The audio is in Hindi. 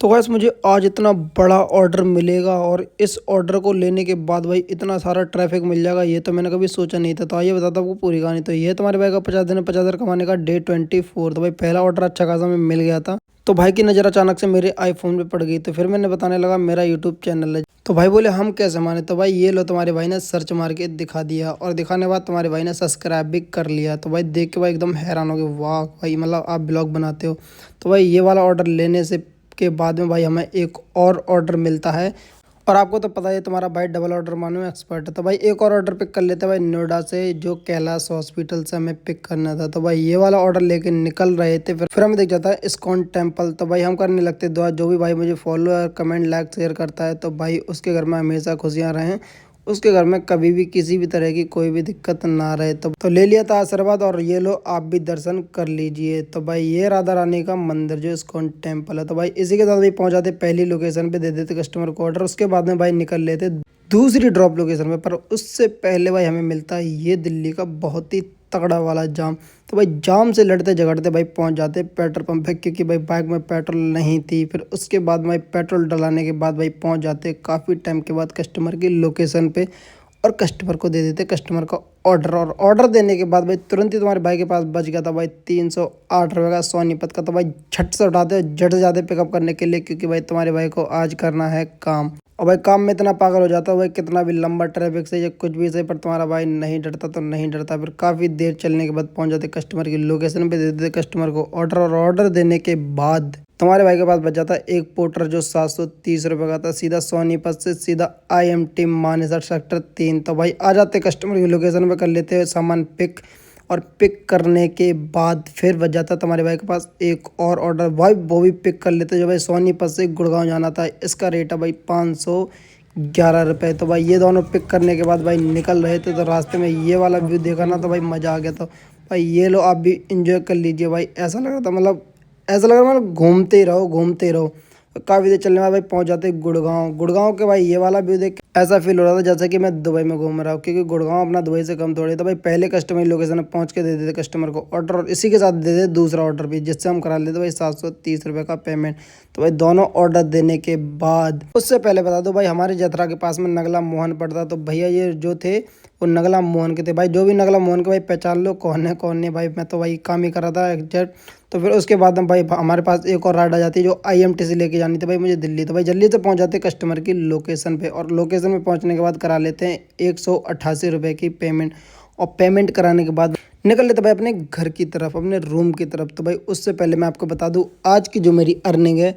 तो गाइस मुझे आज इतना बड़ा ऑर्डर मिलेगा और इस ऑर्डर को लेने के बाद भाई इतना सारा ट्रैफिक मिल जाएगा, ये तो मैंने कभी सोचा नहीं था। तो आइए बताता हूँ आपको पूरी कहानी। तो ये तुम्हारे भाई का 50 दिन में 50,000 कमाने का डे 24। तो भाई पहला ऑर्डर अच्छा खासा में मिल गया था। तो भाई की नज़र अचानक से मेरे आईफोन पे पड़ गई। तो फिर मैंने बताने लगा मेरा यूट्यूब चैनल है। तो भाई बोले हम कैसे माने। तो भाई ये लो तुम्हारे भाई ने सर्च मार के दिखा दिया और दिखाने के बाद तुम्हारे भाई ने सब्सक्राइब भी कर लिया। तो भाई देख के भाई एकदम हैरान हो गए, वाह भाई मतलब आप ब्लॉग बनाते हो। तो भाई ये वाला ऑर्डर लेने से के बाद में भाई हमें एक और ऑर्डर मिलता है। और आपको तो पता है तुम्हारा भाई डबल ऑर्डर मानो एक्सपर्ट है। तो भाई एक और ऑर्डर पिक कर लेते हैं भाई नोएडा से, जो कैलाश हॉस्पिटल से हमें पिक करना था। तो भाई ये वाला ऑर्डर लेके निकल रहे थे, फिर हमें दिख जाता है इस्कॉन टेम्पल। तो भाई हम करने लगते दुआ, जो भी भाई मुझे फॉलो और कमेंट लाइक शेयर करता है तो भाई उसके घर में हमेशा खुशियाँ रहें, उसके घर में कभी भी किसी भी तरह की कोई भी दिक्कत ना रहे। तो ले लिया था आशीर्वाद और ये लो आप भी दर्शन कर लीजिए। तो भाई ये राधा रानी का मंदिर जो इस्कॉन टेम्पल है। तो भाई इसी के साथ भी पहुंच जाते, पहली लोकेशन पे दे देते कस्टमर को ऑर्डर, उसके बाद में भाई निकल लेते दूसरी ड्रॉप लोकेशन पे। पर उससे पहले भाई हमें मिलता है ये दिल्ली का बहुत ही तगड़ा वाला जाम। तो भाई जाम से लड़ते झगड़ते भाई पहुंच जाते पेट्रोल पंप पे, क्योंकि भाई बाइक में पेट्रोल नहीं थी। फिर उसके बाद भाई पेट्रोल डलाने के बाद भाई पहुंच जाते काफ़ी टाइम के बाद कस्टमर की लोकेशन पे और कस्टमर को दे देते कस्टमर का ऑर्डर। और ऑर्डर देने के बाद भाई तुरंत ही तुम्हारे भाई के पास बच गया था भाई 308 रुपये का सोनीपत का। तो भाई झट से उठाते झट से जाते पिकअप करने के लिए, क्योंकि भाई तुम्हारे भाई को आज करना है काम। और भाई काम में इतना पागल हो जाता है भाई, कितना भी लंबा ट्रैफिक से या कुछ भी से, पर तुम्हारा भाई नहीं डरता तो नहीं डरता। फिर काफ़ी देर चलने के बाद पहुंच जाते कस्टमर की लोकेशन पे, दे देते कस्टमर को ऑर्डर। और ऑर्डर देने के बाद तुम्हारे भाई के पास बच जाता एक पोर्टर जो 730 रुपये का था, सीधा सोनीपत से सीधा IMT मानेसर सेक्टर 3। तो भाई आ जाते कस्टमर की लोकेशन पे, कर लेते सामान पिक। और पिक करने के बाद फिर बच जाता तुम्हारे भाई के पास एक और ऑर्डर, भाई वो भी पिक कर लेते जो भाई सोनीपत से गुड़गांव जाना था। इसका रेट है भाई 511 रुपये। तो भाई ये दोनों पिक करने के बाद भाई निकल रहे थे, तो रास्ते में ये वाला व्यू देखा ना तो भाई मज़ा आ गया। तो भाई ये लो आप भी इंजॉय कर लीजिए। भाई ऐसा लग रहा था मतलब ऐसा लग रहा मतलब घूमते ही रहो घूमते ही रहो। काफ़ी देर चलने में भाई पहुंच जाते गुड़गांव के भाई ये वाला व्यू देख के ऐसा फील हो रहा था जैसे कि मैं दुबई में घूम रहा हूँ, क्योंकि गुड़गांव अपना दुबई से कम थोड़ी। तो भाई पहले कस्टमर लोकेशन में पहुंच के दे देते कस्टमर को ऑर्डर, और इसी के साथ दे देते दूसरा ऑर्डर भी, जिससे हम करा लेते भाई 730 रुपये का पेमेंट। तो भाई दोनों ऑर्डर देने के बाद उससे पहले बता दो भाई हमारे जतरा के पास में नगला मोहन पड़ता। तो भैया ये जो थे वो नगला मोहन के थे। भाई जो भी नगला मोहन के भाई पहचान लो कौन है कौन नहीं। भाई मैं तो भाई काम ही कर रहा था एग्जैक्ट। तो फिर उसके बाद में भाई हमारे पास एक और राइड आ जाती है जो IMT से लेके जानी थी भाई मुझे दिल्ली। तो भाई जल्दी से पहुंच जाते कस्टमर की लोकेशन पे, और लोकेशन पे पहुंचने के बाद करा लेते हैं 188 रुपये की पेमेंट। और पेमेंट कराने के बाद निकल लेते भाई अपने घर की तरफ, अपने रूम की तरफ। तो भाई उससे पहले मैं आपको बता दूं आज की जो मेरी अर्निंग है